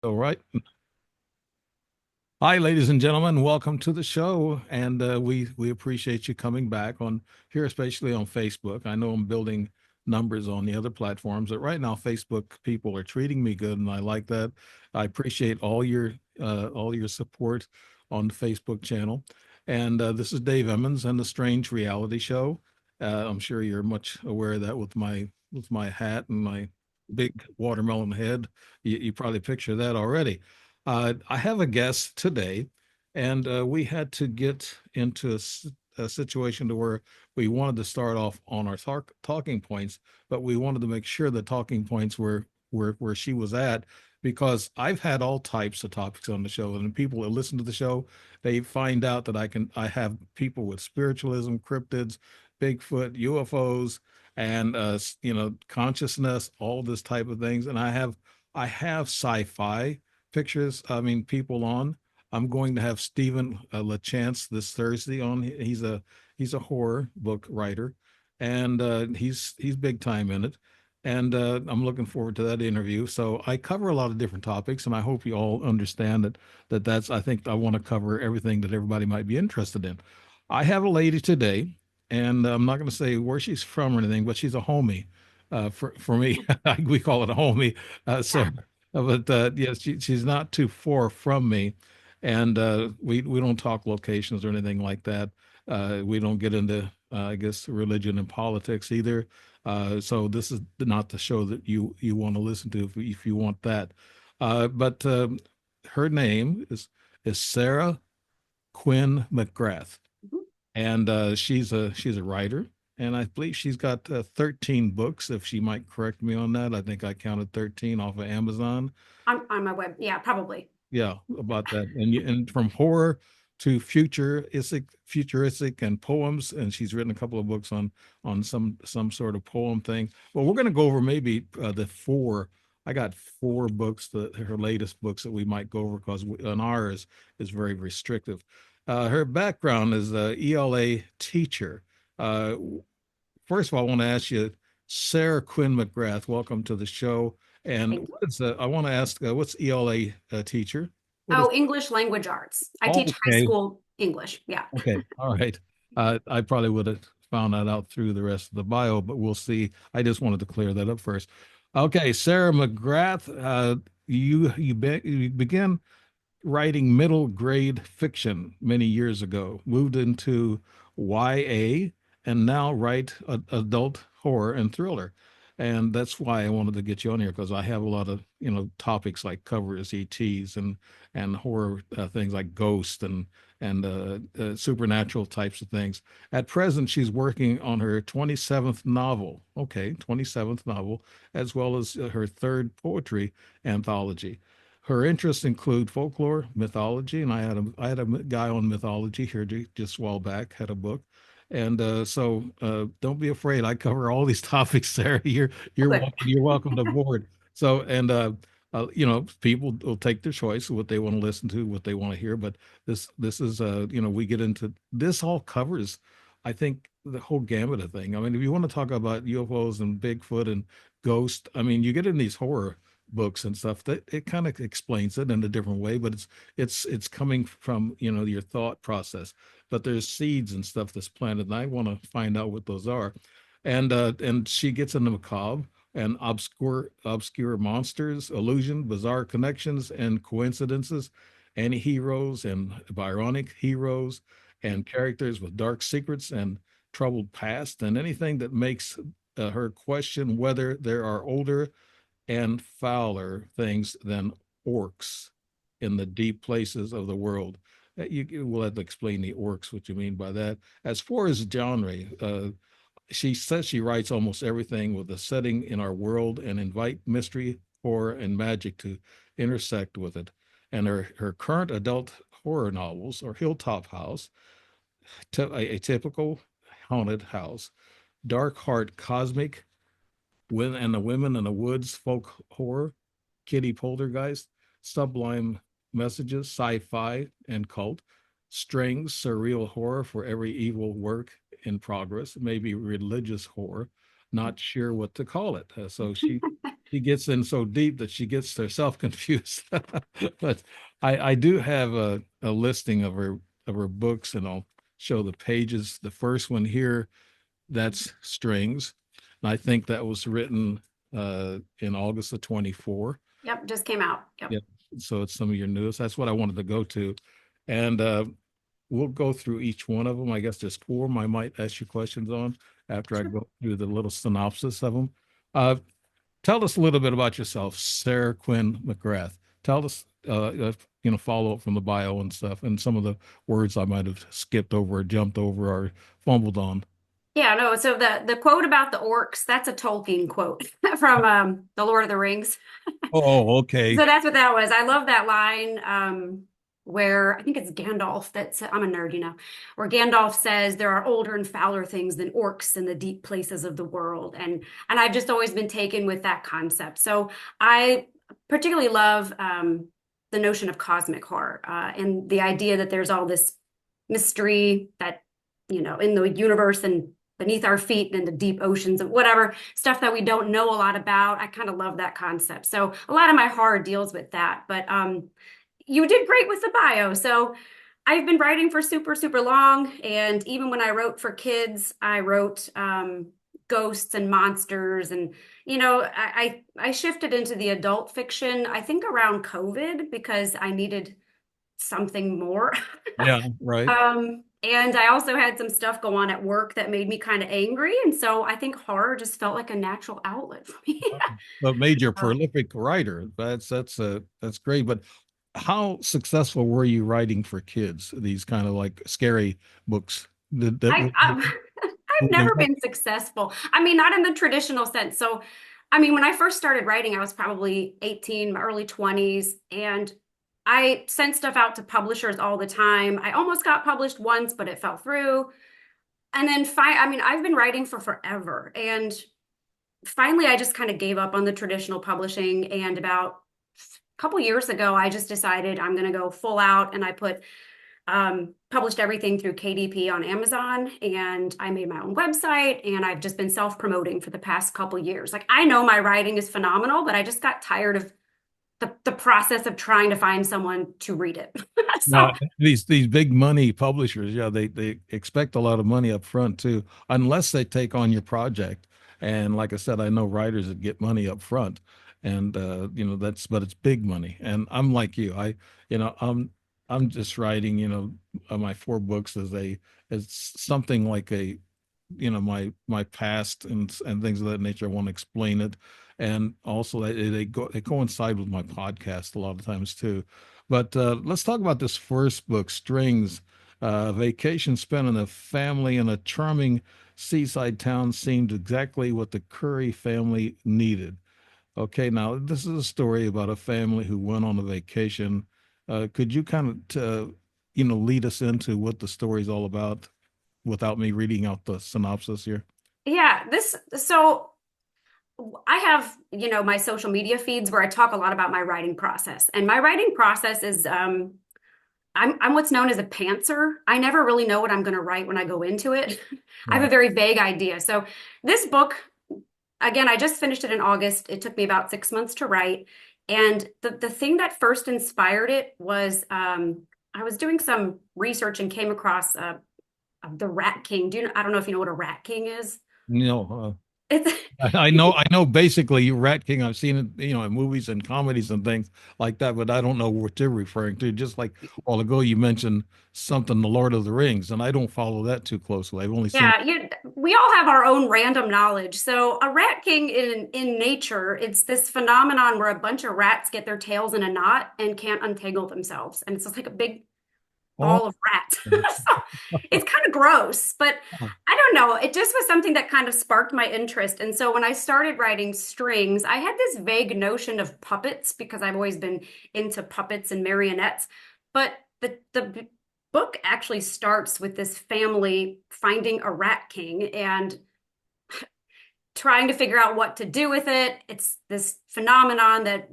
All right. Hi, ladies and gentlemen. Welcome to the show, and we appreciate you coming back on here, especially on Facebook. I know I'm building numbers on the other platforms, but right now, Facebook people are treating me good, and I like that. I appreciate all your support on the Facebook channel. And this is Dave Emmons and the Strange Reality Show. I'm sure you're much aware of that with my hat and my big watermelon head. You probably picture that already. I have a guest today, and we had to get into a situation to where we wanted to start off on our talking points, but we wanted to make sure the talking points were where she was at, because I've had all types of topics on the show, and people that listen to the show, they find out that I have people with spiritualism, cryptids, Bigfoot, UFOs, and consciousness, all this type of things, and I have sci-fi pictures, I mean, people on. I'm going to have Stephen LaChance this Thursday on. He's a horror book writer, and he's big time in it. And I'm looking forward to that interview. So I cover a lot of different topics, and I hope you all understand that's. I think I want to cover everything that everybody might be interested in. I have a lady today, and I'm not going to say where she's from or anything, but she's a homie. For me, we call it a homie. So Yeah. but yes, she's not too far from me, and we don't talk locations or anything like that. We don't get into I guess religion and politics either. So this is not the show that you want to listen to if you want that. But her name is Sara Quinn McGrath, Mhm. and she's a writer, and I believe she's got 13 books. If she might correct me on that, I think I counted 13 off of Amazon. On my web. Yeah, probably. Yeah, about that. And from horror to futuristic and poems, and she's written a couple of books on some sort of poem thing. Well, we're going to go over maybe the four. I got four books, her latest books that we might go over because on ours is very restrictive. Her background is a ELA teacher. Uh, First of all, I want to ask you, Sara Quinn McGrath, welcome to the show. And Thank you. I want to ask, what's ELA teacher? What is? Oh, English language arts. I Oh, teach high okay, school English. Yeah. okay, all right. I probably would have found that out through the rest of the bio, but we'll see. I just wanted to clear that up first. Okay, Sara McGrath, you began writing middle grade fiction many years ago, moved into YA, and now write adult horror and thriller. And that's why I wanted to get you on here, because I have a lot of topics like covers ETs and horror things like ghost and supernatural types of things. At present, she's working on her 27th novel. Okay, 27th novel, as well as her third poetry anthology. Her interests include folklore, mythology, and I had a guy on mythology here just a while back, had a book, and don't be afraid. I cover all these topics, Sarah. Okay. You're welcome to board. So people will take their choice of what they want to listen to, what they want to hear. But this is we get into this all covers, I think, the whole gamut of thing. I mean, if you want to talk about UFOs and Bigfoot and ghost, I mean, you get in these horror books and stuff that it kind of explains it in a different way, but it's coming from your thought process. But there's seeds and stuff that's planted, and I want to find out what those are. And she gets into macabre and obscure monsters, illusion, bizarre connections and coincidences, anti-heroes and Byronic heroes, and characters with dark secrets and troubled past, and anything that makes her question whether there are older and fouler things than orcs in the deep places of the world. You will have to explain the orcs, what you mean by that. As far as genre, she says she writes almost everything with a setting in our world and invite mystery, horror, and magic to intersect with it. And her current adult horror novels are Hilltop House, a typical haunted house, Dark Heart Cosmic, and the Women in the Woods folk horror, Kitty Poltergeist, Sublime Messages, sci-fi and cult, Strings, surreal horror for every evil work in progress, maybe religious horror, not sure what to call it. So she gets in so deep that she gets herself confused. But I do have a listing of her books, and I'll show the pages. The first one here, that's Strings. And I think that was written in August of 24. Yep, just came out. Yep. Yeah. So it's some of your newest. That's what I wanted to go to. And we'll go through each one of them. I guess there's four I might ask you questions on after I Sure. go through the little synopsis of them. Uh, Tell us a little bit about yourself, Sara Quinn McGrath. Tell us, follow up from the bio and stuff, and some of the words I might have skipped over or jumped over or fumbled on. Yeah, no, so the quote about the orcs, that's a Tolkien quote from The Lord of the Rings. Oh, So okay. that's what that was. I love that line where I think it's Gandalf that's I'm a nerd, where Gandalf says there are older and fouler things than orcs in the deep places of the world. And I've just always been taken with that concept. So I particularly love the notion of cosmic horror and the idea that there's all this mystery that, in the universe and beneath our feet and the deep oceans of whatever stuff that we don't know a lot about. I kind of love that concept. So a lot of my horror deals with that. But you did great with the bio. So I've been writing for super, super long. And even when I wrote for kids, I wrote ghosts and monsters. And, I shifted into the adult fiction, I think around COVID, because I needed something more. Yeah, right. And I also had some stuff go on at work that made me kind of angry. And so I think horror just felt like a natural outlet for me. But made you a Um, prolific writer. That's great. But how successful were you writing for kids? These kind of like scary books. Did that I've never been successful. I mean, not in the traditional sense. So, I mean, when I first started writing, I was probably 18, my early 20s, and I sent stuff out to publishers all the time. I almost got published once, but it fell through. And then I mean, I've been writing for forever. And finally, I just kind of gave up on the traditional publishing. And about a couple years ago, I just decided I'm going to go full out, and I published everything through KDP on Amazon, and I made my own website, and I've just been self-promoting for the past couple years. Like, I know my writing is phenomenal, but I just got tired of the process of trying to find someone to read it. So Now, these big money publishers, yeah, they expect a lot of money up front too, unless they take on your project. And like I said, I know writers that get money up front, and but it's big money. And I'm like you, you know, I'm just writing, my four books as something like my past and things of that nature. I want to explain it, and also they coincide with my podcast a lot of times too. But let's talk about this first book, Strings. Vacation spent in a family in a charming seaside town seemed exactly what the Curry family needed. Okay, now this is a story about a family who went on a vacation. Could you kind of lead us into what the story's all about without me reading out the synopsis here? yeah, so I have, my social media feeds where I talk a lot about my writing process. And my writing process is I'm what's known as a pantser. I never really know what I'm going to write when I go into it. I have a Right. very vague idea. So this book, again, I just finished it in August. It took me about 6 months to write. And the thing that first inspired it was I was doing some research and came across the Rat King. I don't know if you know what a Rat King is. No, It's I know basically you Rat King. I've seen it, in movies and comedies and things like that, but I don't know what you're referring to. Just like a while ago, you mentioned something, The Lord of the Rings, and I don't follow that too closely. I've only seen. Yeah, we all have our own random knowledge. So a rat king in nature, it's this phenomenon where a bunch of rats get their tails in a knot and can't untangle themselves. And it's just like a big Oh, ball of rats. So it's kind of gross, but I don't know. It just was something that kind of sparked my interest. And so when I started writing Strings, I had this vague notion of puppets because I've always been into puppets and marionettes. But the book actually starts with this family finding a rat king and trying to figure out what to do with it. It's this phenomenon that,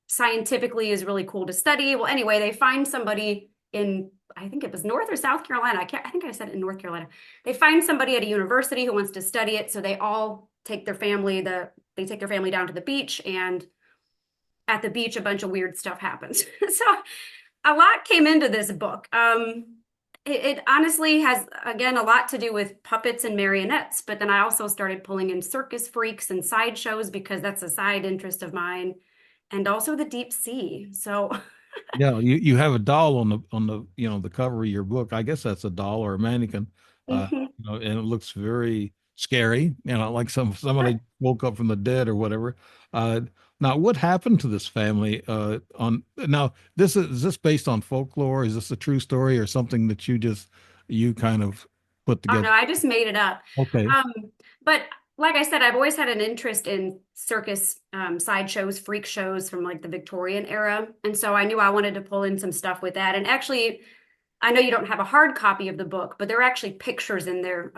scientifically is really cool to study. Well, anyway, they find somebody in, I think it was North or South Carolina. I think I said it in North Carolina. They find somebody at a university who wants to study it. So they all take their family, the they take their family down to the beach, and at the beach, a bunch of weird stuff happens. So a lot came into this book. It honestly has, again, a lot to do with puppets and marionettes, but then I also started pulling in circus freaks and sideshows because that's a side interest of mine, and also the deep sea. So, Yeah, you have a doll on the the cover of your book. I guess that's a doll or a mannequin. mhm. And it looks very scary, like somebody woke up from the dead or whatever. Uh Now what happened to this family on now is this based on folklore? Is this a true story or something that you kind of put Oh together? no, I just made it up. Okay. Um, but like I said, I've always had an interest in circus sideshows, freak shows from like the Victorian era. And so I knew I wanted to pull in some stuff with that. And actually, I know you don't have a hard copy of the book, but there are actually pictures in there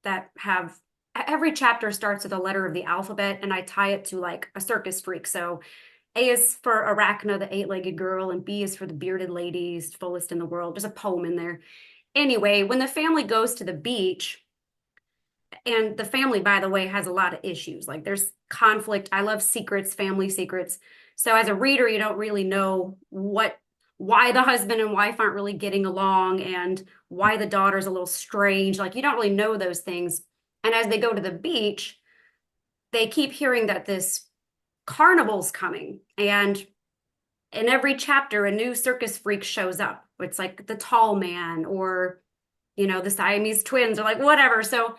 that have every chapter starts with a letter of the alphabet, and I tie it to like a circus freak. So A is for Arachna, the eight-legged girl, and B is for the bearded ladies, fullest in the world. There's a poem in there. Anyway, when the family goes to the beach, and the family, by the way, has a lot of issues. Like there's conflict. I love secrets, family secrets. So as a reader, you don't really know why the husband and wife aren't really getting along and why the daughter's a little strange. Like you don't really know those things. And as they go to the beach, they keep hearing that this carnival's coming. And in every chapter, a new circus freak shows up. It's like the tall man or, the Siamese twins or like whatever. So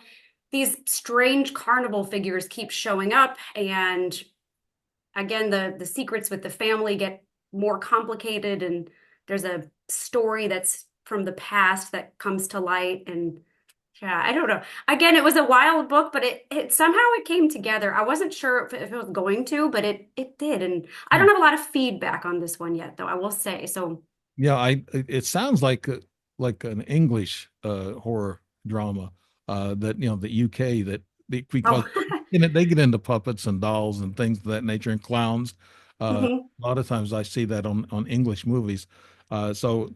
these strange carnival figures keep showing up. And again, the secrets with the family get more complicated. And there's a story that's from the past that comes to light. And yeah, I don't know. Again, it was a wild book, but it somehow it came together. I wasn't sure if it was going to, but it did. And I don't have a lot of feedback on this one yet, though, I will say. So Yeah, it sounds like an English horror drama that the UK because oh, they get into puppets and dolls and things of that nature and clowns. mhm. A lot of times I see that on English movies. So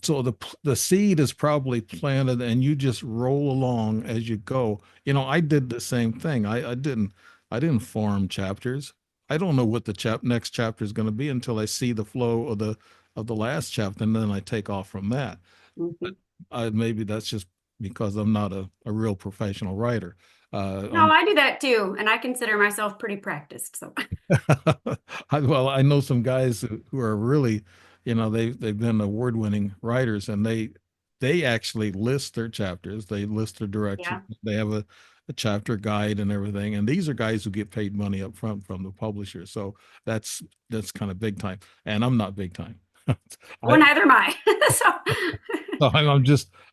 the seed is probably planted and you just roll along as you go. I did the same thing. I didn't form chapters. I don't know what the next chapter is going to be until I see the flow of the last chapter, and then I take off from that. But Mhm. maybe that's just because I'm not a real professional writer. No, On I do that too, and I consider myself pretty practiced. So, well, I know some guys who are really, they've been award-winning writers, and they actually list their chapters. They list their direction. yeah. They have a chapter guide and everything. And these are guys who get paid money up front from the publisher. So that's kind of big time. And I'm not big time. Well, I neither am I. So, so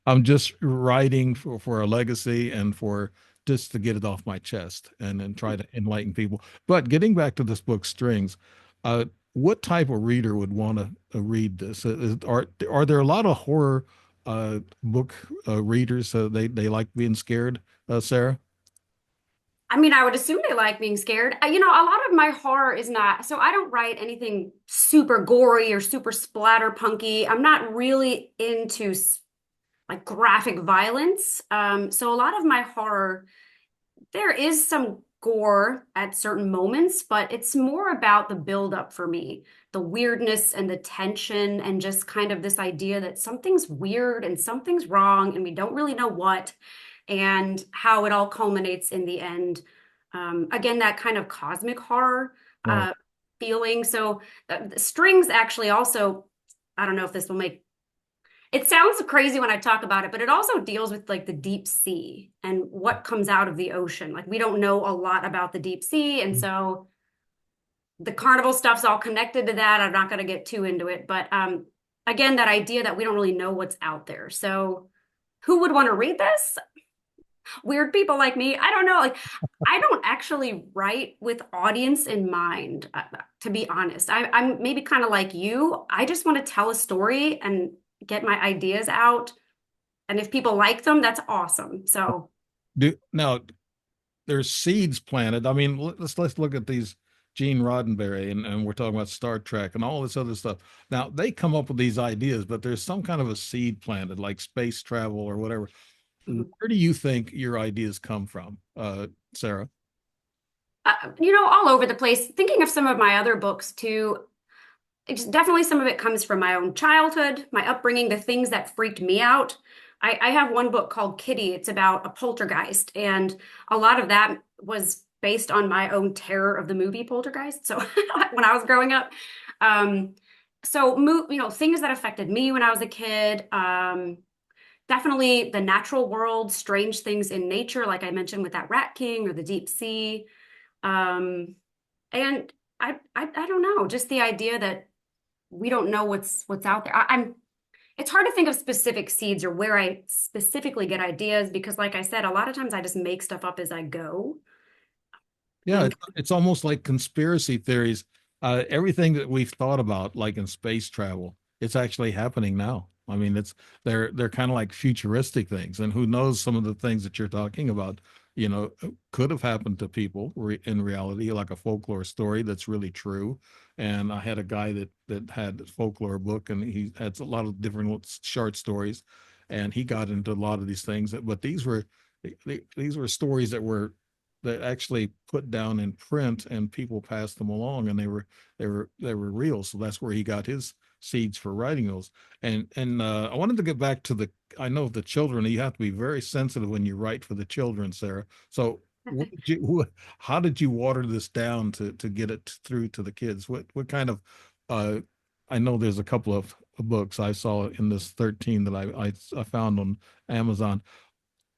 I'm just writing for a legacy and for just to get it off my chest and then try to enlighten people. But getting back to this book, Strings, uh, what type of reader would want to read this? Are there a lot of horror book readers? They like being scared, Sarah? I mean, I would assume they like being scared. A lot of my horror is not, so I don't write anything super gory or super splatter punky. I'm not really into like graphic violence. So a lot of my horror, there is some gore at certain moments, but it's more about the buildup for me, the weirdness and the tension, and just kind of this idea that something's weird and something's wrong, and we don't really know what, and how it all culminates in the end. Again, that kind of cosmic horror Right. feeling. So, the strings actually also, I don't know if this will make it sounds crazy when I talk about it, but it also deals with like the deep sea and what comes out of the ocean. Like we don't know a lot about the deep sea, and so the carnival stuff's all connected to that. I'm not going to get too into it, but again, that idea that we don't really know what's out there. So who would want to read this? Weird people like me. I don't know. Like I don't actually write with audience in mind, to be honest. I'm maybe kind of like you. I just want to tell a story and get my ideas out. And if people like them, that's awesome. So, Now there's seeds planted. I mean, let's look at these Gene Roddenberry and we're talking about Star Trek and all this other stuff. Now they come up with these ideas, but there's some kind of a seed planted, like space travel or whatever. Where do you think your ideas come from, Sarah? All over the place. Thinking of some of my other books too, definitely some of it comes from my own childhood, my upbringing, the things that freaked me out. I have one book called Kitty. It's about a poltergeist, and a lot of that was based on my own terror of the movie Poltergeist. So when I was growing up, um, things that affected me when I was a kid. Definitely the natural world, strange things in nature, like I mentioned with that Rat King or the deep sea. Um, and I don't know, just the idea that we don't know what's out there. It's hard to think of specific seeds or where I specifically get ideas because, like I said, a lot of times I just make stuff up as I go. Yeah, And it's almost like conspiracy theories. Everything that we've thought about, like in space travel, it's actually happening now. I mean, they're kind of like futuristic things, and who knows, some of the things that you're talking about, could have happened to people in reality, like a folklore story that's really true. And I had a guy that had a folklore book, and he had a lot of different short stories, and he got into a lot of these things. But these were stories that actually put down in print, and people passed them along, and they were real. So that's where he got his seeds for writing those. And I wanted to get back to the, I know the children, you have to be very sensitive when you write for the children, Sarah. So how did you water this down to get it through to the kids? What kind of uh I know there's a couple of books I saw in this 13 that I found on Amazon.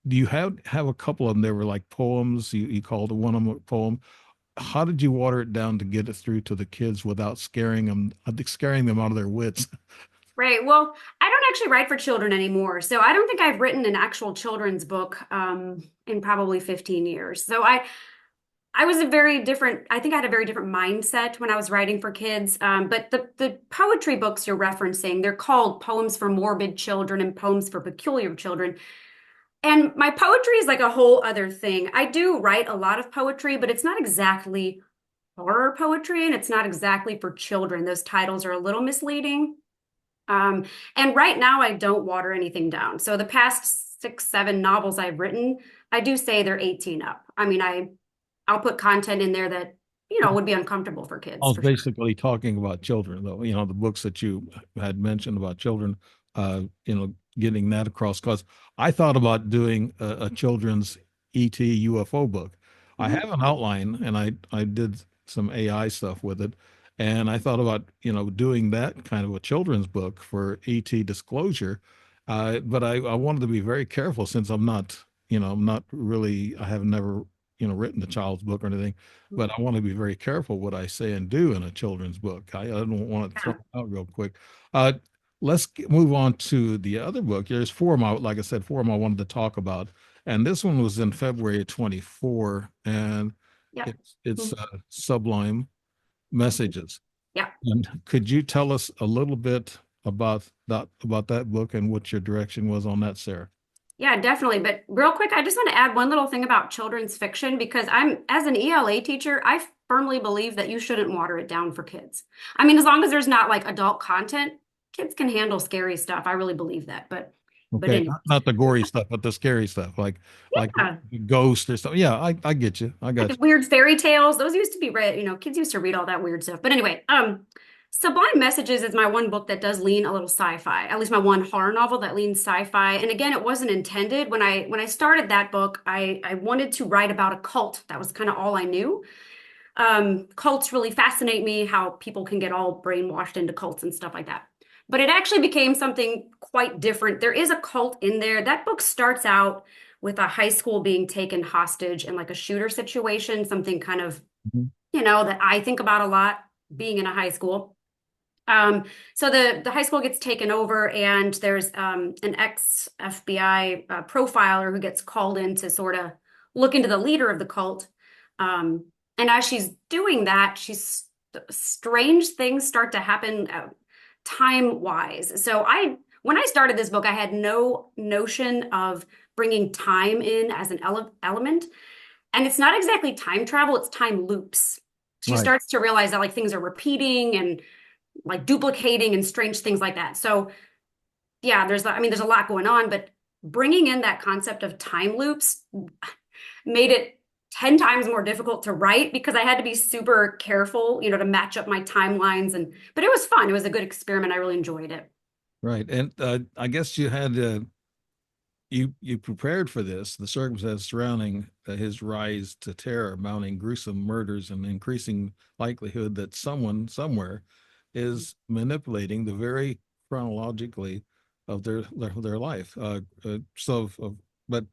Do you have a couple of them? They were like poems. You called one of them a poem. How did you water it down to get it through to the kids without scaring them out of their wits? right, well, I don't actually write for children anymore, so I don't think I've written an actual children's book in probably 15 years. So I was a very different, I think I had a very different mindset when I was writing for kids. But the poetry books you're referencing, they're called Poems for Morbid Children and Poems for Peculiar Children. And my poetry is like a whole other thing. I do write a lot of poetry, but it's not exactly horror poetry and it's not exactly for children. Those titles are a little misleading. Um, and right now I don't water anything down. So the past 6, 7 novels I've written, I do say they're 18 up. I mean, I'll put content in there that, would be uncomfortable for I kids was for sure. basically talking about children, though. The books that you had mentioned about children, getting that across. Because I thought about doing a children's ET UFO book. I Mhm. have an outline, and I did some AI stuff with it, and I thought about doing that kind of a children's book for ET disclosure. But I wanted to be very careful since I'm not really, I have never written a child's book or anything, but I want to be very careful what I say and do in a children's book. I don't want to throw Yeah. it out real quick. Uh, let's move on to the other book. There's four of my, like I said, four of them I wanted to talk about, and this one was in February 24, and Yep. it's Mhm. Sublime Messages. Yeah. And could you tell us a little bit about that book and what your direction was on that, Sarah? Yeah, definitely. But real quick, I just want to add one little thing about children's fiction because as an ELA teacher, I firmly believe that you shouldn't water it down for kids. I mean, as long as there's not like adult content, kids can handle scary stuff. I really believe that. But Okay, anyway, not the gory stuff, but the scary stuff, like yeah. ghosts or stuff. Yeah, I get you. I Like got the you. weird fairy tales, those used to be read, kids used to read all that weird stuff. But anyway, Sublime Messages is my one book that does lean a little sci-fi. At least my one horror novel that leans sci-fi. And again, it wasn't intended. When I started that book, I wanted to write about a cult. That was kind of all I knew. Cults really fascinate me, how people can get all brainwashed into cults and stuff like that. But it actually became something quite different. There is a cult in there. That book starts out with a high school being taken hostage in like a shooter situation, something kind of, Mhm. that I think about a lot being in a high school. Um, so the high school gets taken over, and there's an ex FBI profiler who gets called in to sort of look into the leader of the cult. Um, and as she's doing that, strange things start to happen time wise. When I started this book, I had no notion of bringing time in as an element. And it's not exactly time travel, it's time loops. She Right. starts to realize that like things are repeating and like duplicating and strange things like that. So yeah, there's a lot going on, but bringing in that concept of time loops made it 10 times more difficult to write because I had to be super careful, to match up my timelines. But it was fun. It was a good experiment. I really enjoyed it. Right. And I guess you had you prepared for this, the circumstances surrounding his rise to terror, mounting gruesome murders and increasing likelihood that someone somewhere is manipulating the very chronologically of their life. But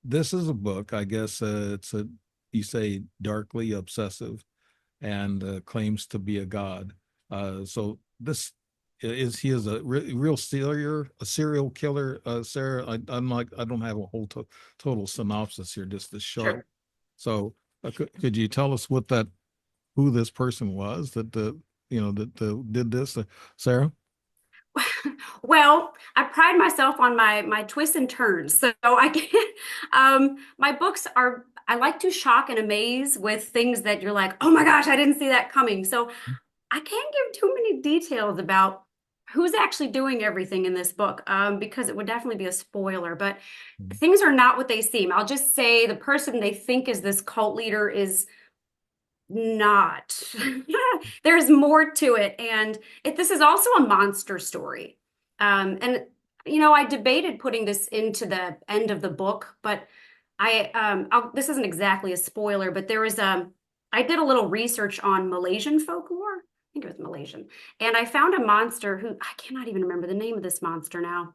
this is a book, I guess. It's a you say darkly obsessive and claims to be a god. So this is he is a real serial killer. Sarah, I'm like I don't have a whole total synopsis here, just this short. Sure. So could you tell us what that who this person was that did this, Sarah? Well, I pride myself on my twists and turns. So I can't, my books are, I like to shock and amaze with things that you're like, oh my gosh, I didn't see that coming. So I can't give too many details about who's actually doing everything in this book, because it would definitely be a spoiler. But things are not what they seem. I'll just say the person they think is this cult leader is not. There's more to it, and this is also a monster story. And I debated putting this into the end of the book, but this isn't exactly a spoiler, but I did a little research on Malaysian folklore. I think it was Malaysian, and I found a monster who I cannot even remember the name of this monster now.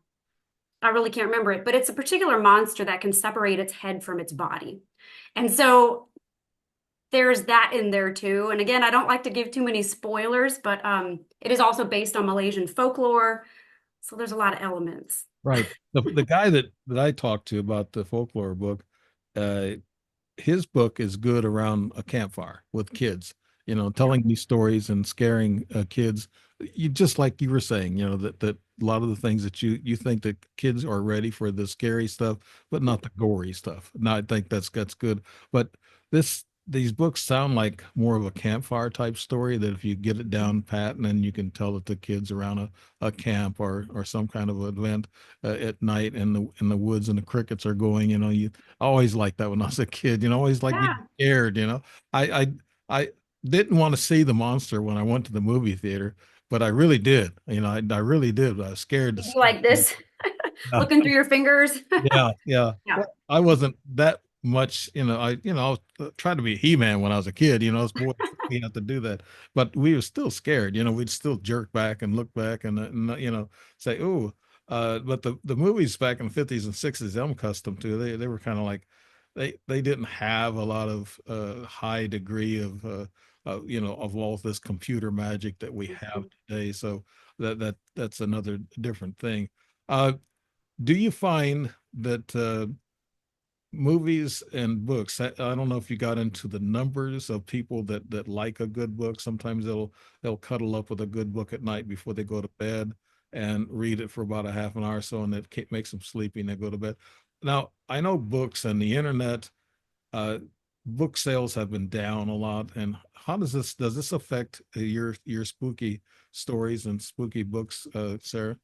I really can't remember it, but it's a particular monster that can separate its head from its body. And so there's that in there too. And again, I don't like to give too many spoilers, but it is also based on Malaysian folklore. So there's a lot of elements. Right. The guy that I talked to about the folklore book, uh, his book is good around a campfire with kids, Yeah. telling these stories and scaring kids. You just like you were saying, that a lot of the things that you think that kids are ready for the scary stuff, but not the gory stuff. No, I think that's good. But these books sound like more of a campfire type story that if you get it down pat and then you can tell it to kids around a camp or some kind of event at night in the woods and the crickets are going, you always like that when I was a kid, always like being Yeah. scared. I I didn't want to see the monster when I went to the movie theater, but I really did. I really did. I was scared to You see like it. this, Yeah, looking through your fingers. yeah, yeah. Yeah. Well, I wasn't that much, I was trying to be He-Man when I was a kid, us boys, we had to do that, but we were still scared, we'd still jerk back and look back and say, oh, but the movies back in the 50s and 60s, I'm accustomed to, they were kind of like, they didn't have a lot of high degree of all this computer magic that we have today. So that's another different thing. Uh, do you find that movies and books, I don't know if you got into the numbers of people that like a good book. Sometimes they'll cuddle up with a good book at night before they go to bed and read it for about a half an hour or so, and it makes them sleepy and they go to bed. Now, I know books and the internet, uh, book sales have been down a lot. And how does this affect your spooky stories and spooky books, Sarah?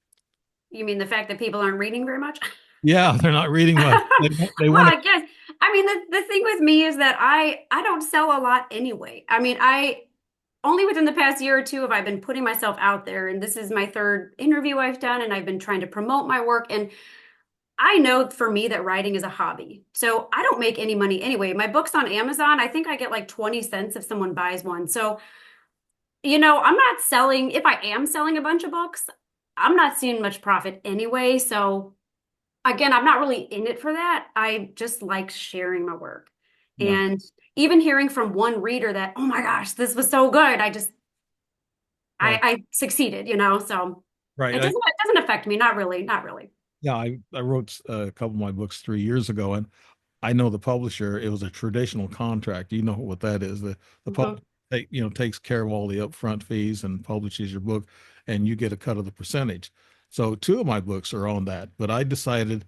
You mean the fact that people aren't reading very much? Yeah, they're not reading much. They Well, want to. I guess. I mean, the thing with me is that I don't sell a lot anyway. I mean, I only within the past year or two have I been putting myself out there, and this is my third interview I've done, and I've been trying to promote my work. And I know for me that writing is a hobby. So I don't make any money anyway. My book's on Amazon. I think I get like 20 cents if someone buys one. So, I'm not selling, if I am selling a bunch of books, I'm not seeing much profit anyway. So again, I'm not really in it for that. I just like sharing my work. Yeah, And even hearing from one reader that, oh my gosh, this was so good. right, I succeeded, so right. it doesn't affect me. Not really, not really. Yeah, I wrote a couple of my books 3 years ago, and I know the publisher. It was a traditional contract. You know what that is. The Mhm. publisher takes care of all the upfront fees and publishes your book, and you get a cut of the percentage. So two of my books are on that, but I decided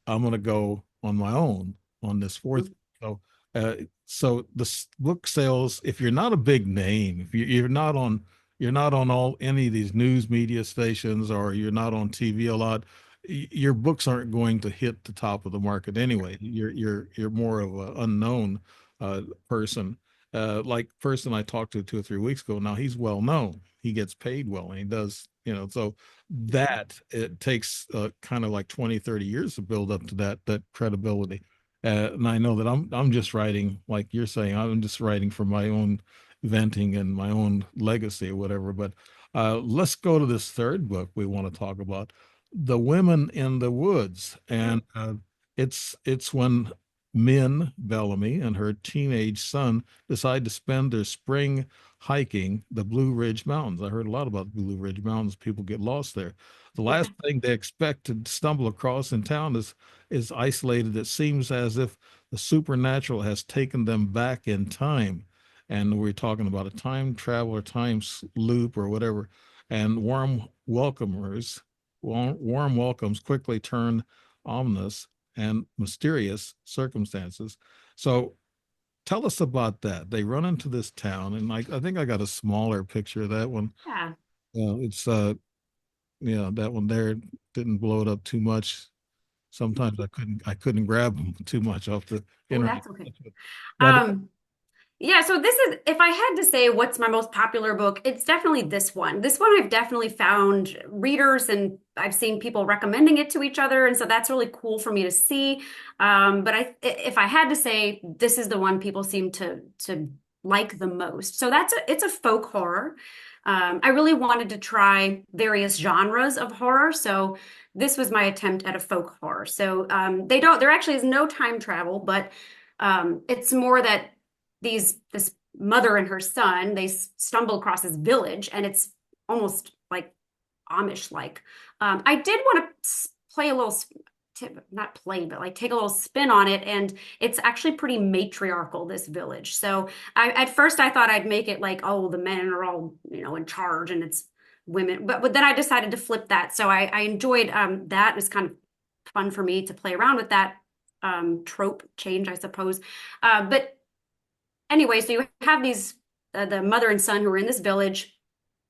I'm going to go on my own on this fourth. So, uh, so the book sales, if you're not a big name, if you're not on all any of these news media stations, or you're not on TV a lot, your books aren't going to hit the top of the market anyway. You're more of an unknown. person. Like person I talked to 2 or 3 weeks ago. Now he's well known. He gets paid well, and he does, so that it takes kind of like 20, 30 years to build up to that credibility. And I know that I'm just writing, like you're saying, I'm just writing for my own venting and my own legacy or whatever. But let's go to this third book we want to talk about, The Women in the Woods. And it's when Min Bellamy and her teenage son decide to spend their spring hiking the Blue Ridge Mountains. I heard a lot about the Blue Ridge Mountains. People get lost there. The Yeah. last thing they expect to stumble across in town is isolated. It seems as if the supernatural has taken them back in time. And we're talking about a time travel or time loop or whatever. And warm welcomes quickly turn ominous and mysterious circumstances. So tell us about that. They run into this town, and I think I got a smaller picture of that one. Yeah. It's yeah, that one there didn't blow it up too much. Sometimes I couldn't grab them too much off the Oh, internet. that's okay. But Um, Yeah, so this is, if I had to say what's my most popular book, it's definitely this one. This one I've definitely found readers and I've seen people recommending it to each other. And so that's really cool for me to see. But if I had to say, this is the one people seem to like the most. So it's a folk horror. I really wanted to try various genres of horror. So this was my attempt at a folk horror. So there actually is no time travel, but it's more that this mother and her son, they stumble across this village and it's almost like Amish like. I did want to play a little not play, but like take a little spin on it, and it's actually pretty matriarchal, this village. So at first I thought I'd make it like, oh, the men are all in charge and it's women, but then I decided to flip that. So I enjoyed that. It was kind of fun for me to play around with that trope change, I suppose. But anyway, so you have these the mother and son who are in this village,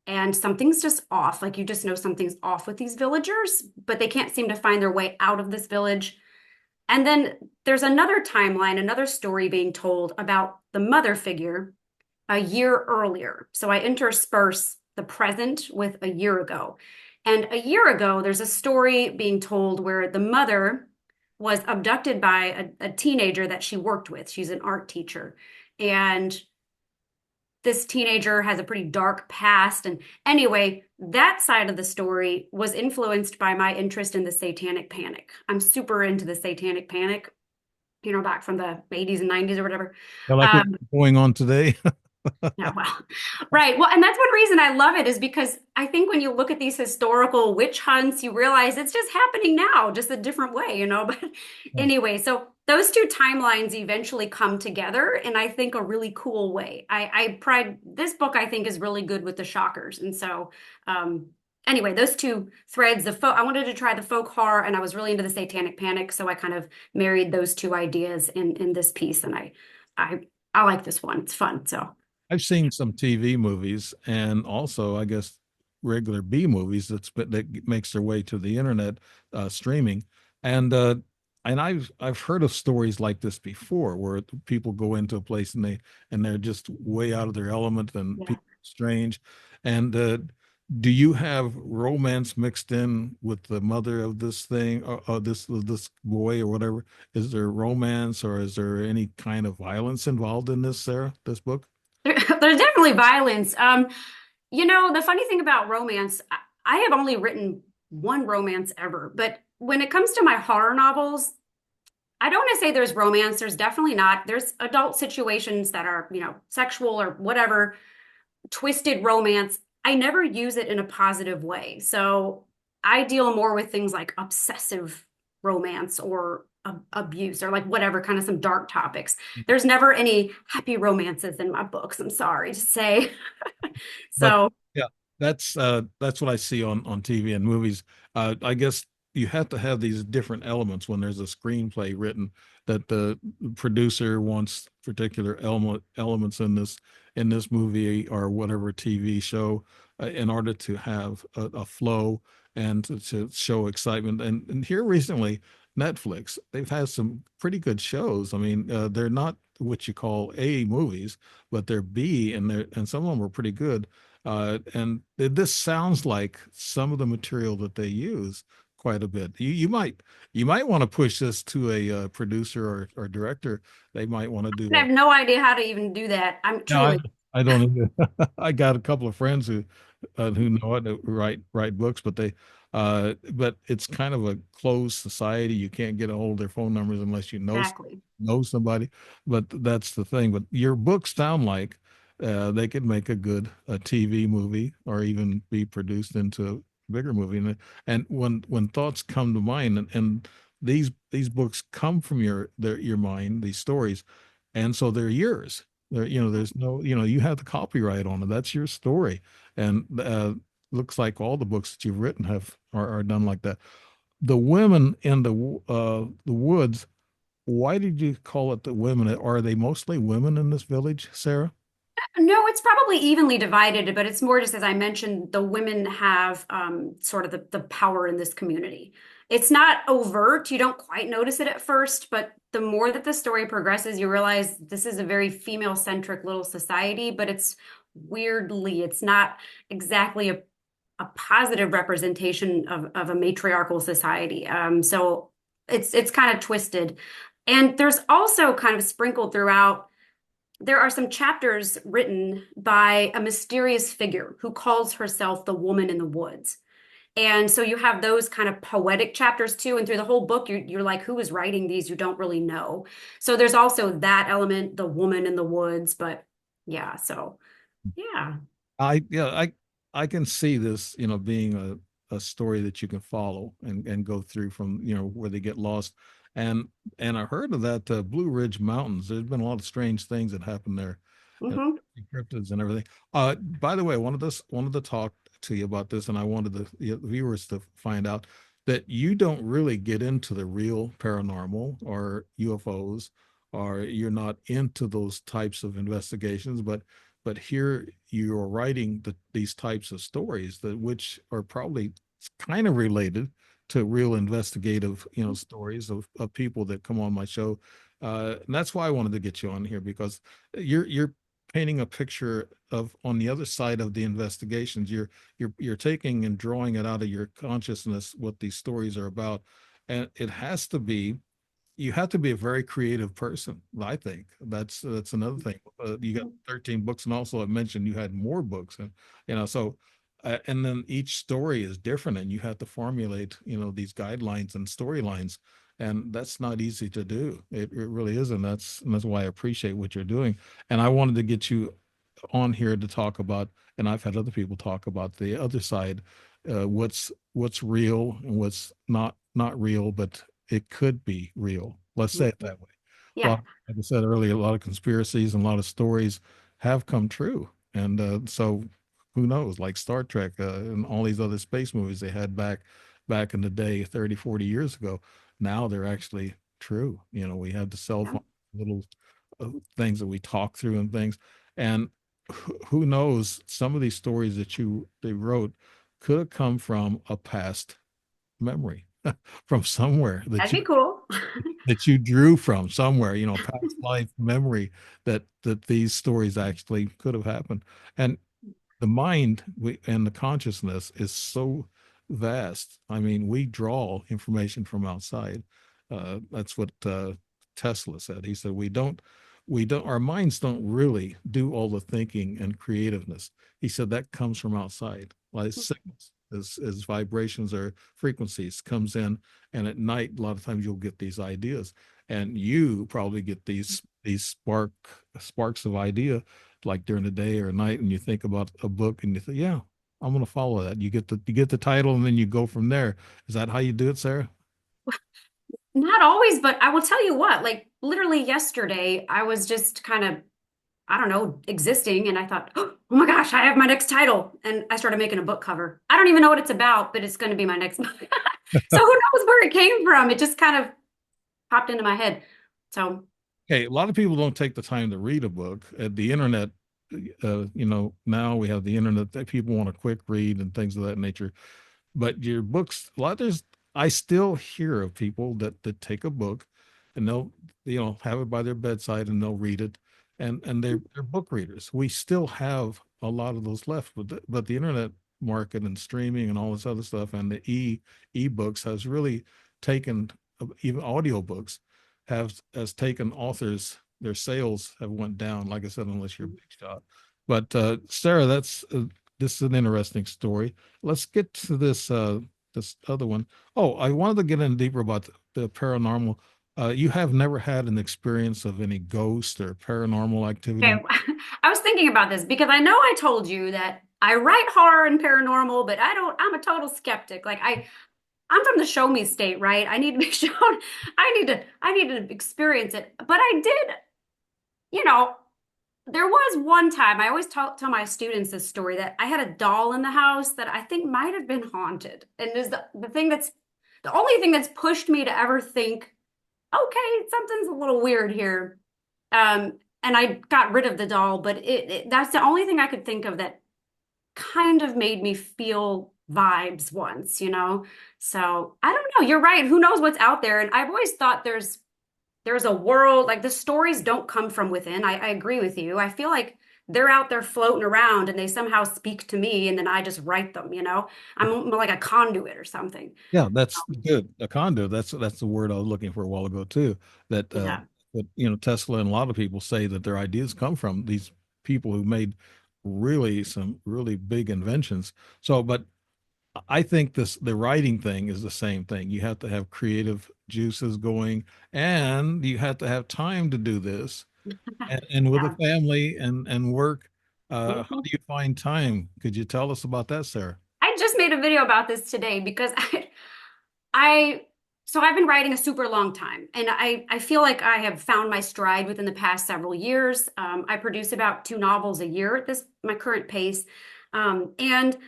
and something's just off. Like you just know something's off with these villagers, but they can't seem to find their way out of this village. And then there's another timeline, another story being told about the mother figure a year earlier. So I intersperse the present with a year ago. And a year ago, there's a story being told where the mother was abducted by a teenager that she worked with. She's an art teacher. And this teenager has a pretty dark past. And anyway, that side of the story was influenced by my interest in the Satanic Panic. I'm super into the Satanic Panic, back from the 80s and 90s or whatever. I like what's going on today. Yeah, well, right. Well, and that's one reason I love it is because I think when you look at these historical witch hunts, you realize it's just happening now, just a different way. But anyway, so those two timelines eventually come together in, I think, a really cool way. I pride this book, I think, is really good with the shockers. And so, anyway, those two threads, I wanted to try the folk horror and I was really into the Satanic Panic. So I kind of married those two ideas in this piece. And I like this one. It's fun. So. I've seen some TV movies and also, I guess, regular B movies that makes their way to the internet streaming, and I've heard of stories like this before, where people go into a place and they're just way out of their element and Yeah. people are strange. And do you have romance mixed in with the mother of this thing, or this boy or whatever? Is there romance, or is there any kind of violence involved in this, Sarah? This book? There's definitely violence. The funny thing about romance, I have only written one romance ever, but when it comes to my horror novels, I don't want to say there's romance. There's definitely not. There's adult situations that are, sexual or whatever, twisted romance. I never use it in a positive way. So I deal more with things like obsessive romance or abuse or like whatever, kind of some dark topics. There's never any happy romances in my books, I'm sorry to say. But So yeah, that's what I see on TV and movies. I guess you have to have these different elements when there's a screenplay written, that the producer wants particular elements in this movie or whatever TV show, in order to have a flow and to show excitement. And here recently, Netflix, they've had some pretty good shows. I mean, they're not what you call A movies, but they're B, and some of them are pretty good. And this sounds like some of the material that they use quite a bit. You might want to push this to a producer or director. They might want to do I have no idea how to even do that. I'm no, truly I don't either. I got a couple of friends who know it, that write books, but it's kind of a closed society. You can't get a hold of their phone numbers unless you exactly. know somebody. But that's the thing. But your books sound like they could make a TV movie or even be produced into a bigger movie. And when thoughts come to mind, and these books come from your mind, these stories, and so they're yours. There, there's no, you have the copyright on it. That's your story. And looks like all the books that you've written are done like that. The women in the woods, why did you call it the women? Are they mostly women in this village, Sarah? No, it's probably evenly divided, but it's more just as I mentioned, the women have sort of the power in this community. It's not overt, you don't quite notice it at first, but the more that the story progresses, you realize this is a very female-centric little society, but it's not exactly a positive representation of a matriarchal society. So it's kind of twisted. And there's also kind of sprinkled throughout there are some chapters written by a mysterious figure who calls herself the woman in the woods. And so you have those kind of poetic chapters too. And through the whole book, you're like, who is writing these? You don't really know. So there's also that element, the woman in the woods. But yeah, so yeah. I can see this, being a story that you can follow and go through from, where they get lost. And I heard of that Blue Ridge Mountains. There's been a lot of strange things that happen there, and Hmm. cryptids and everything. By the way, wanted to talk to you about this, and I wanted the viewers to find out that you don't really get into the real paranormal or UFOs, or you're not into those types of investigations, but here you are writing these types of stories that which are probably kind of related to real investigative stories of people that come on my show, and that's why I wanted to get you on here, because you're painting a picture of on the other side of the investigations. You're taking and drawing it out of your consciousness what these stories are about, and it has to be you have to be a very creative person. I think that's another thing. You got 13 books, and also I mentioned you had more books, and so and then each story is different, and you have to formulate these guidelines and storylines, and that's not easy to do. It really isn't. That's why I appreciate what you're doing, and I wanted to get you on here to talk about, and I've had other people talk about the other side, what's real and what's not real, but it could be real. Let's say it that way. Yeah. Like I said earlier, a lot of conspiracies and a lot of stories have come true, and so who knows? Like Star Trek and all these other space movies they had back in the day, 30, 40 years ago. Now they're actually true. We have the cell Yeah. phone little things that we talk through and things, and who knows, some of these stories that they wrote could have come from a past memory, from somewhere That'd be cool. that you drew from somewhere, past life memory, that these stories actually could have happened. And the mind and the consciousness is so vast. I mean, we draw information from outside. That's what Tesla said. He said our minds don't really do all the thinking and creativeness. He said that comes from outside, like signals, as vibrations or frequencies comes in, and at night a lot of times you'll get these ideas, and you probably get these sparks of idea like during the day or night, and you think about a book and you think, yeah, I'm going to follow that. You get the title, and then you go from there. Is that how you do it, Sarah? Not always, but I will tell you what, like literally yesterday, I was just kind of, I don't know, existing, and I thought, oh my gosh, I have my next title. And I started making a book cover. I don't even know what it's about, but it's going to be my next book. So who knows where it came from? It just kind of popped into my head. So, Okay, a lot of people don't take the time to read a book. The internet, now we have the internet that people want a quick read and things of that nature. But your books, I still hear of people that take a book and they'll, have it by their bedside and they'll read it, and they're book readers. We still have a lot of those left, but the internet market and streaming and all this other stuff and the ebooks has really taken, even audiobooks has taken authors, their sales have went down, like I said, unless you're a big shot. But Sarah, that's this is an interesting story. Let's get to this other one. Oh, I wanted to get in deeper about the paranormal. You have never had an experience of any ghost or paranormal Okay, activity? I was thinking about this because I know I told you that I write horror and paranormal, but I'm a total skeptic. I'm from the show me state, right? I need to be shown, I need to experience it. But I did, you know, there was one time I always tell my students this story that I had a doll in the house that I think might have been haunted. And is the thing that's the only thing that's pushed me to ever think, okay, something's a little weird here. And I got rid of the doll, but that's the only thing I could think of that kind of made me feel vibes once, you know? So I don't know. You're right. Who knows what's out there? And I've always thought there's a world, like the stories don't come from within. I agree with you. I feel like they're out there floating around and they somehow speak to me and then I just write them, you know? I'm like a conduit or something. Yeah, that's good. A condo. That's the word I was looking for a while ago too. That Yeah. that Tesla and a lot of people say that their ideas come from these people who made really some really big inventions. So, but I think the writing thing is the same thing. You have to have creative juices going, and you have to have time to do this. And with a Yeah. family and work, how Mhm. do you find time? Could you tell us about that, Sarah? I just made a video about this today because I so I've been writing a super long time, and I feel like I have found my stride within the past several years. I produce about 2 novels a year at this my current pace, and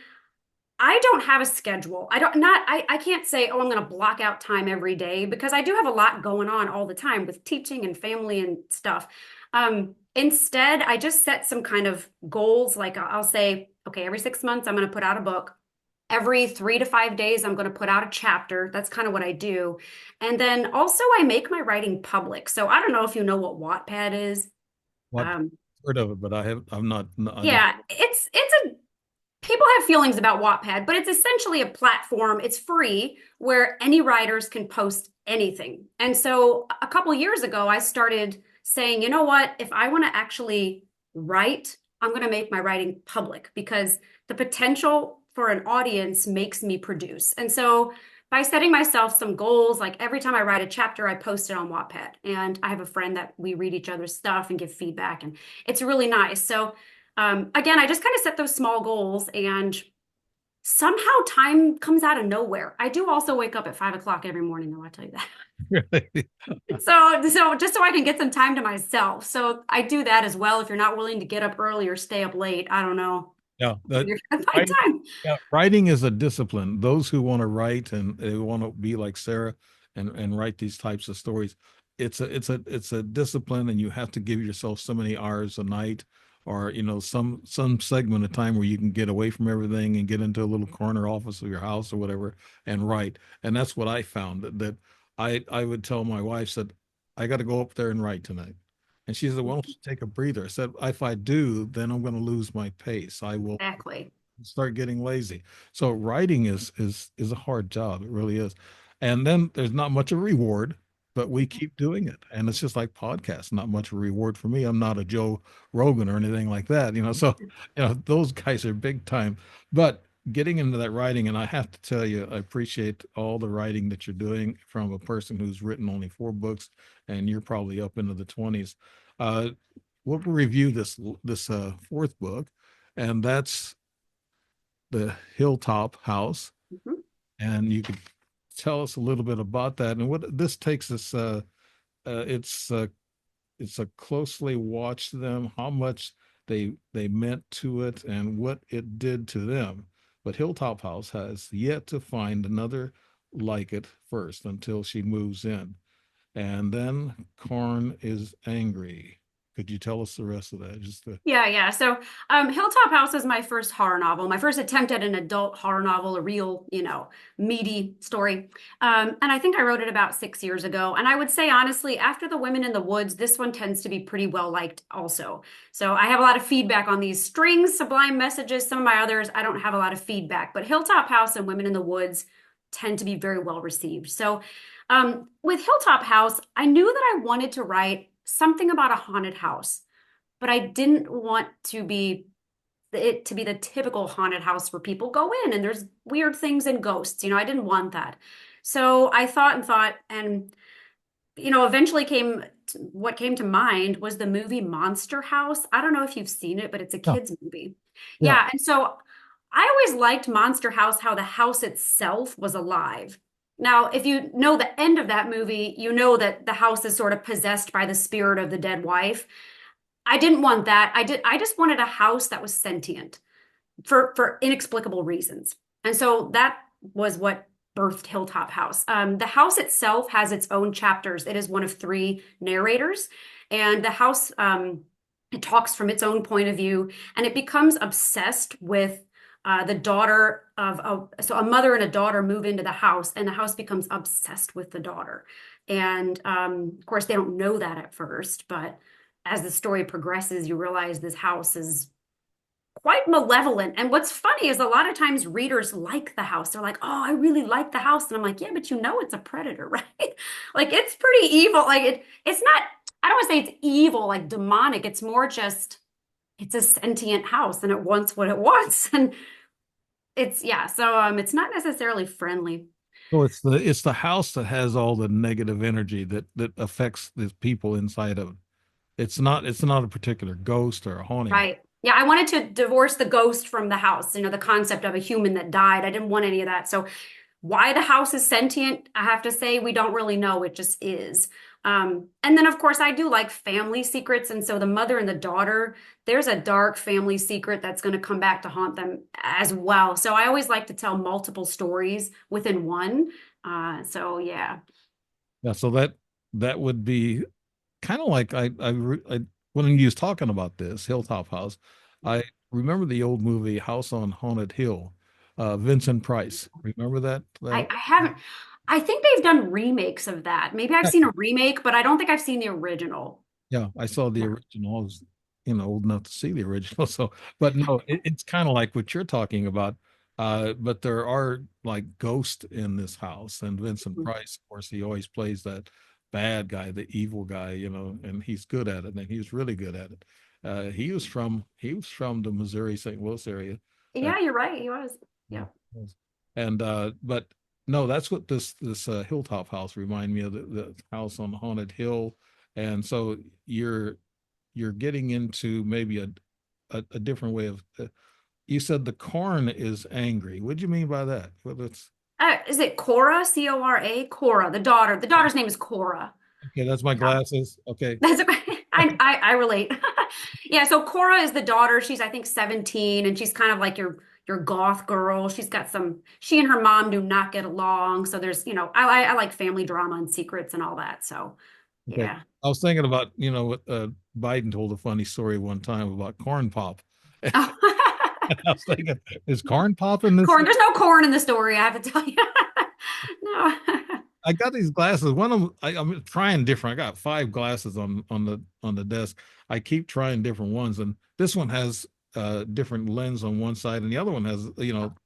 I don't have a schedule. I can't say, oh, I'm going to block out time every day because I do have a lot going on all the time with teaching and family and stuff. Instead, I just set some kind of goals. Like I'll say, okay, every 6 months, I'm going to put out a book. Every 3 to 5 days, I'm going to put out a chapter. That's kind of what I do. And then also, I make my writing public. So I don't know if you know what Wattpad is. What Um, heard of it, but I'm not, I don't. yeah, it's a people have feelings about Wattpad, but it's essentially a platform. It's free where any writers can post anything. And so a couple years ago, I started saying, you know what? If I want to actually write, I'm going to make my writing public because the potential for an audience makes me produce. And so by setting myself some goals, like every time I write a chapter, I post it on Wattpad. And I have a friend that we read each other's stuff and give feedback, and it's really nice. So again, I just kind of set those small goals and somehow time comes out of nowhere. I do also wake up at 5 o'clock every morning, though, I tell you that. Really. So just so I can get some time to myself. So I do that as well. If you're not willing to get up early or stay up late, I don't know. Yeah, You're gonna find writing, time. yeah, writing is a discipline. Those who want to write and they want to be like Sarah and write these types of stories, it's a discipline, and you have to give yourself so many hours a night, or some segment of time where you can get away from everything and get into a little corner office of your house or whatever and write. And that's what I found that I would tell my wife, said, I got to go up there and write tonight. And she said, why don't you take a breather? I said, if I do, then I'm going to lose my pace. I will Exactly. start getting lazy. So writing is a hard job. It really is. And then there's not much of a reward, but we keep doing it. And it's just like podcasts, not much of a reward for me. I'm not a Joe Rogan or anything like that, So, those guys are big time. But getting into that writing, and I have to tell you, I appreciate all the writing that you're doing from a person who's written only 4 books, and you're probably up into the 20s. Uh, we'll review this fourth book, and that's the Hilltop House, Mhm. and you could tell us a little bit about that and what this takes us. Uh, it's uh, it's a closely watch them, how much they meant to it, and what it did to them. But Hilltop House has yet to find another like it first until she moves in, and then Corn is angry. Could you tell us the rest of that? Just the Yeah. So, Hilltop House is my first horror novel, my first attempt at an adult horror novel, a real, meaty story. And I think I wrote it about 6 years ago. And I would say, honestly, after The Women in the Woods, this one tends to be pretty well liked also. So I have a lot of feedback on these strings, Sublime Messages. Some of my others, I don't have a lot of feedback, but Hilltop House and Women in the Woods tend to be very well received. So, with Hilltop House, I knew that I wanted to write something about a haunted house, but I didn't want it to be the typical haunted house where people go in and there's weird things and ghosts. I didn't want that. So I thought and thought, and eventually what came to mind was the movie Monster House. I don't know if you've seen it, but it's a yeah, kids movie. yeah. Yeah, and so I always liked Monster House, how the house itself was alive. Now, if you know the end of that movie, you know that the house is sort of possessed by the spirit of the dead wife. I didn't want that. I just wanted a house that was sentient for inexplicable reasons. And so that was what birthed Hilltop House. The house itself has its own chapters. It is one of three narrators, and the house it talks from its own point of view, and it becomes obsessed with the daughter of a mother and a daughter move into the house, and the house becomes obsessed with the daughter. And of course, they don't know that at first, but as the story progresses, you realize this house is quite malevolent. And what's funny is a lot of times readers like the house. They're like, "Oh, I really like the house." And I'm like, "Yeah, but it's a predator, right?" Like it's pretty evil. Like it's not, I don't want to say it's evil, like demonic. It's more just it's a sentient house and it wants what it wants. And it's not necessarily friendly. So it's the house that has all the negative energy that affects the people inside of it. It's not a particular ghost or a haunting. Right. Yeah, I wanted to divorce the ghost from the house, the concept of a human that died. I didn't want any of that. So why the house is sentient, I have to say, we don't really know. It just is. And then, of course, I do like family secrets. And so the mother and the daughter, there's a dark family secret that's going to come back to haunt them as well. So I always like to tell multiple stories within one. So yeah. Yeah, so that would be kind of like when you was talking about this Hilltop House, I remember the old movie House on Haunted Hill, Vincent Price. Remember that? I haven't, I think they've done remakes of that. Maybe I've seen a remake, but I don't think I've seen the original. Yeah, I saw the Yeah. original. I was, old enough to see the original. So, but no, it's kind of like what you're talking about. But there are like ghosts in this house, and Vincent Mhm. Price, of course, he always plays that bad guy, the evil guy, and he's good at it, and he's really good at it. He was from the Missouri St. Louis area, and Yeah, you're right. He was. yeah, Yeah. and but no, that's what this Hilltop House remind me of, the house on Haunted Hill. And so you're getting into maybe a different way of you said the corn is angry. What do you mean by that? Well, it's Is it Cora? Cora? Cora, the daughter. The daughter's name is Cora. okay. That's my Yeah. glasses. Okay. That's okay. I relate. Yeah, so Cora is the daughter. She's I think 17 and she's kind of like your goth girl. She and her mom do not get along. So there's, I like family drama and secrets and all that. So Okay. yeah. I was thinking about, what Biden told a funny story one time about corn pop. Oh. I was thinking, is corn pop in this? Corn. There's no corn in the story, I have to tell you. No. I got these glasses. One of them, I'm trying different. I got five glasses on the desk. I keep trying different ones, and this one has different lens on one side, and the other one has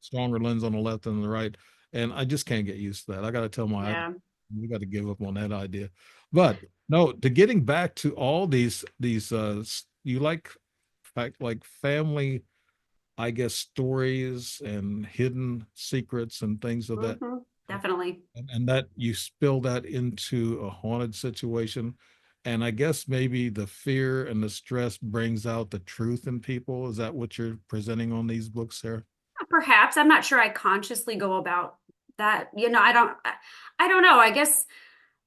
stronger lens on the left and the right. And I just can't get used to that. I got to tell my Yeah. we got to give up on that idea. But no, to getting back to all these you like family, I guess, stories and hidden secrets and things of that. Definitely. And that you spill that into a haunted situation. And I guess maybe the fear and the stress brings out the truth in people. Is that what you're presenting on these books, Sarah? Perhaps. I'm not sure I consciously go about that. I don't know. I guess,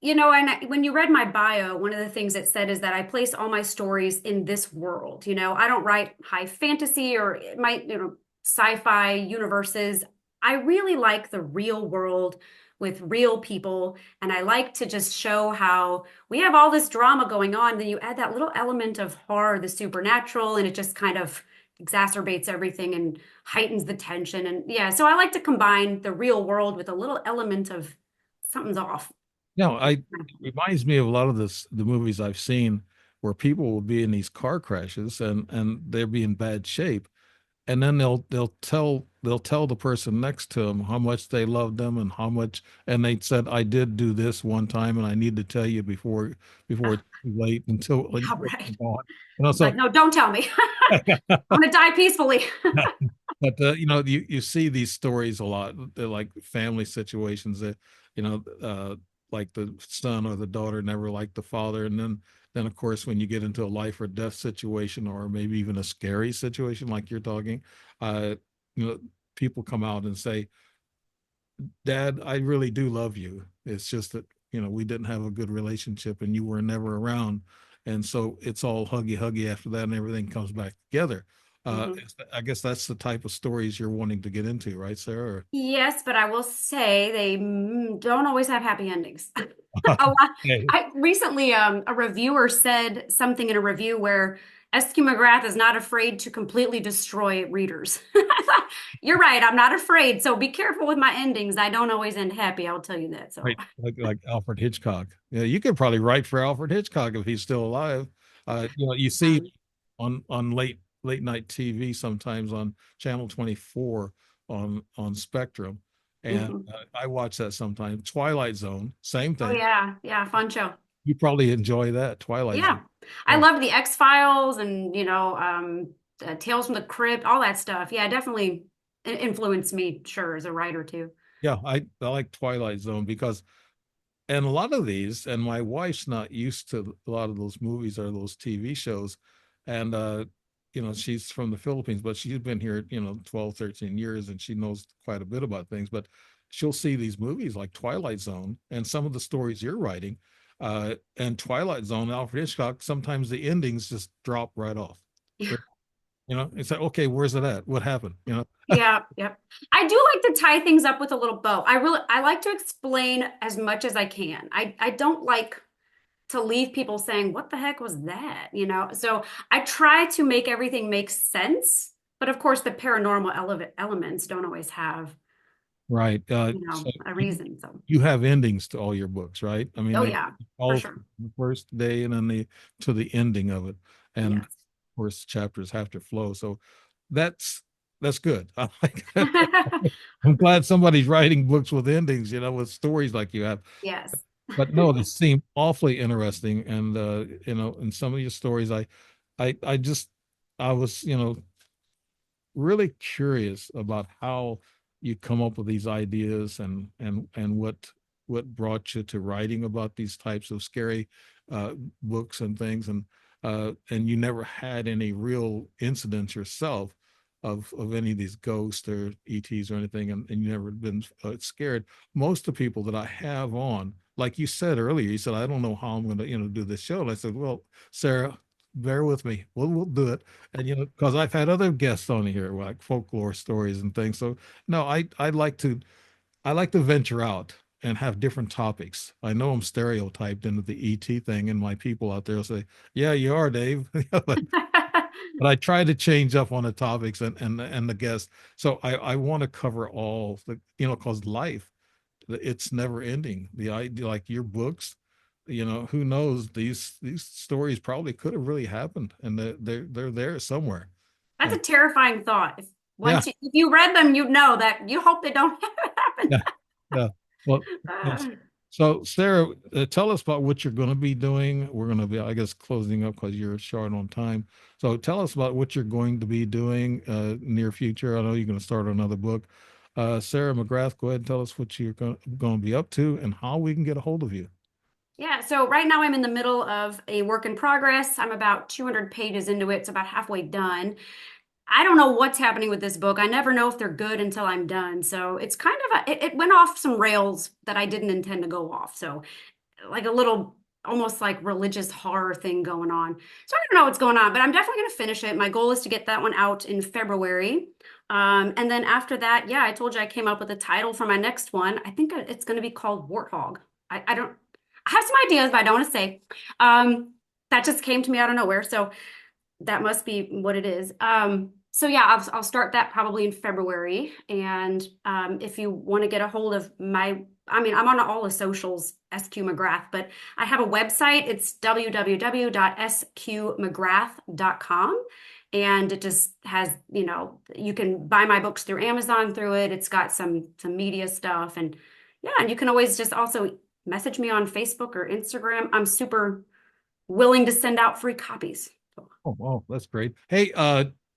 when you read my bio, one of the things it said is that I place all my stories in this world. I don't write high fantasy or sci-fi universes. I really like the real world with real people. And I like to just show how we have all this drama going on. Then you add that little element of horror, the supernatural, and it just kind of exacerbates everything and heightens the tension. And yeah, so I like to combine the real world with a little element of something's off. No, it reminds me of a lot of the movies I've seen where people will be in these car crashes and they'll be in bad shape, and then they'll tell the person next to them how much they love them and how much, and they said, I did do this one time and I need to tell you before it's too late until Yeah, you're right. gone. You know, It's like, so no, don't tell me. I want to die peacefully. but you see these stories a lot. They're like family situations that, you know, like the son or the daughter never liked the father, and then of course when you get into a life or death situation, or maybe even a scary situation like you're talking, uh, you know, people come out and say, Dad, I really do love you. It's just that, we didn't have a good relationship and you were never around. And so it's all huggy huggy after that and everything comes back together. Mhm. I guess that's the type of stories you're wanting to get into, right, Sarah? Yes, but I will say they don't always have happy endings. A lot. Okay. I recently, a reviewer said something in a review where SQ McGrath is not afraid to completely destroy readers. I thought, you're right. I'm not afraid. So be careful with my endings. I don't always end happy. I'll tell you that. So, Right. Like Alfred Hitchcock. Yeah, you could probably write for Alfred Hitchcock if he's still alive. You see um, on late night TV sometimes on Channel 24 on Spectrum, and mhm. I watch that sometimes. Twilight Zone, same Oh thing. yeah, yeah, fun show. You probably enjoy that Twilight Zone. Yeah, I Yeah, love the X-Files and Tales from the Crypt, all that stuff. Yeah, definitely influenced me, sure, as a writer too. yeah, I like Twilight Zone because, and a lot of these, and my wife's not used to a lot of those movies or those TV shows, and she's from the Philippines, but she's been here 12, 13 years, and she knows quite a bit about things. But she'll see these movies like Twilight Zone and some of the stories you're writing, and Twilight Zone, Alfred Hitchcock, sometimes the endings just drop right off. Yeah. It's like, okay, where's it at? What happened? Yeah, yep. I do like to tie things up with a little bow. I like to explain as much as I can. I don't like to leave people saying, "What the heck was that?" So I try to make everything make sense, but of course the paranormal elements don't always have, Right. So a you reason. So, you have endings to all your books, right? I mean, oh they yeah, for all sure. the first day and then the to the ending of it, and of Yes. course chapters have to flow. So that's that's good. I like that. I'm glad somebody's writing books with endings, with stories like you have. Yes. But no, they seem awfully interesting, and in some of your stories, I just I was really curious about how you come up with these ideas and what brought you to writing about these types of scary uh, books and things, and you never had any real incidents yourself of any of these ghosts or ETs or anything, and you never been scared. Most of the people that I have on, like you said earlier, you said, I don't know how I'm going to do this show, and I said, well, Sarah, bear with me, we'll do it. And because I've had other guests on here like folklore stories and things. So no, I like to venture out and have different topics. I know I'm stereotyped into the ET thing, and my people out there will say, "Yeah, you are, Dave." But I try to change up on the topics and the guests. So I want to cover all the because life, it's never ending. The idea, like your books, who knows, these stories probably could have really happened, and they're there somewhere. That's a And terrifying thought. yeah, If you read them, you know that you hope they don't happen. yeah, yeah. Well, yes. So Sarah, tell us about what you're going to be doing. We're going to be, I guess, closing up because you're short on time. So tell us about what you're going to be doing near future. I know you're going to start another book. Sarah McGrath, go ahead and tell us what you're going to be up to and how we can get a hold of you. Yeah, so right now I'm in the middle of a work in progress. I'm about 200 pages into it, so about halfway done. I don't know what's happening with this book. I never know if they're good until I'm done. So it's kind of it went off some rails that I didn't intend to go off. So like a little almost like religious horror thing going on. So I don't know what's going on, but I'm definitely going to finish it. My goal is to get that one out in February. And then after that, yeah, I told you I came up with a title for my next one. I think it's going to be called Warthog. I don't, I have some ideas, but I don't want to say. That just came to me out of nowhere. So that must be what it is. So yeah, I'll start that probably in February. And if you want to get a hold of I mean, I'm on all the socials, SQ McGrath, but I have a website. It's www.sqmcgrath.com. And it just has, you can buy my books through Amazon through it. It's got some media stuff. And yeah, and you can always just also message me on Facebook or Instagram. I'm super willing to send out free copies. Oh, wow, that's great. Hey,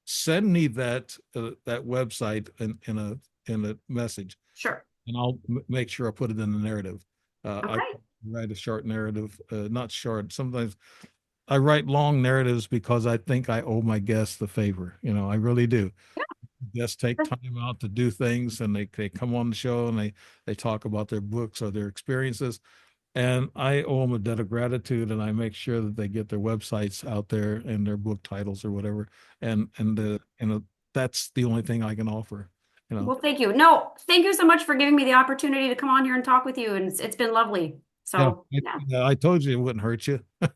send me that website in a message, Sure. and I'll make sure I put it in the narrative. I Okay. write a short narrative, not short. Sometimes I write long narratives because I think I owe my guests the favor. I really do. Guests take time out to do things, and they come on the show and they talk about their books or their experiences. And I owe them a debt of gratitude, and I make sure that they get their websites out there and their book titles or whatever. That's the only thing I can offer. You know, Well, thank you. No, thank you so much for giving me the opportunity to come on here and talk with you. And it's been lovely. yeah, So, yeah. I told you it wouldn't hurt you. I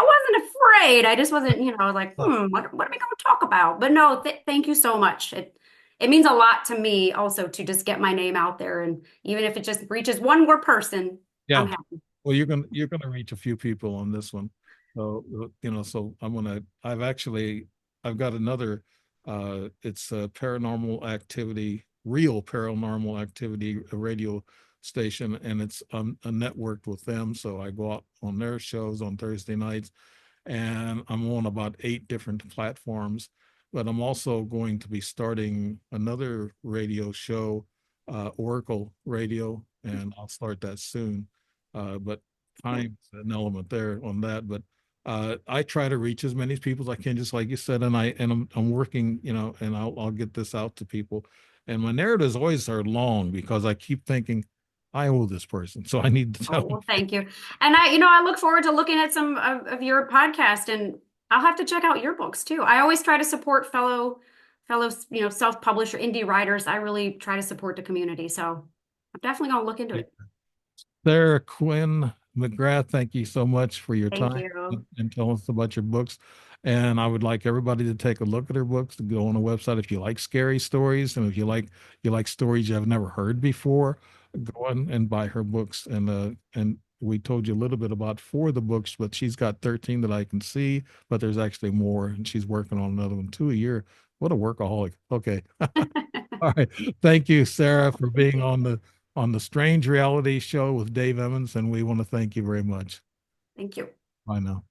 wasn't afraid. I just wasn't, like, what are we going to talk about? But no, thank you so much. It means a lot to me also to just get my name out there. And even if it just reaches one more person, I'm Yeah. happy. Well, you're gonna reach a few people on this one. So so I've got another it's a paranormal activity, real paranormal activity radio station, and it's a networked with them. So I go out on their shows on Thursday nights, and I'm on about 8 different platforms. But I'm also going to be starting another radio show, Oracle Radio, and I'll start that soon. But time's an element there on that. But I try to reach as many people as I can, just like you said, and I'm working, and I'll get this out to people. And my narratives always are long because I keep thinking I owe this person, so I need to Oh, tell them. well, thank you. And I look forward to looking at some of your podcast, and I'll have to check out your books too. I always try to support fellow, self-published or indie writers. I really try to support the community. So I'm definitely going to look into it. Sara Quinn McGrath, thank you so much for your Thank time you. and telling us about your books. And I would like everybody to take a look at her books, to go on the website if you like scary stories, and if you like stories you have never heard before, go on and buy her books. And we told you a little bit about 4 of the books, but she's got 13 that I can see, but there's actually more, and she's working on another one, 2 a year. What a workaholic. Okay. All right. Thank you, Sara, for being on the Strange Reality Show with Dave Emmons, and we want to thank you very much. Thank you. Bye now.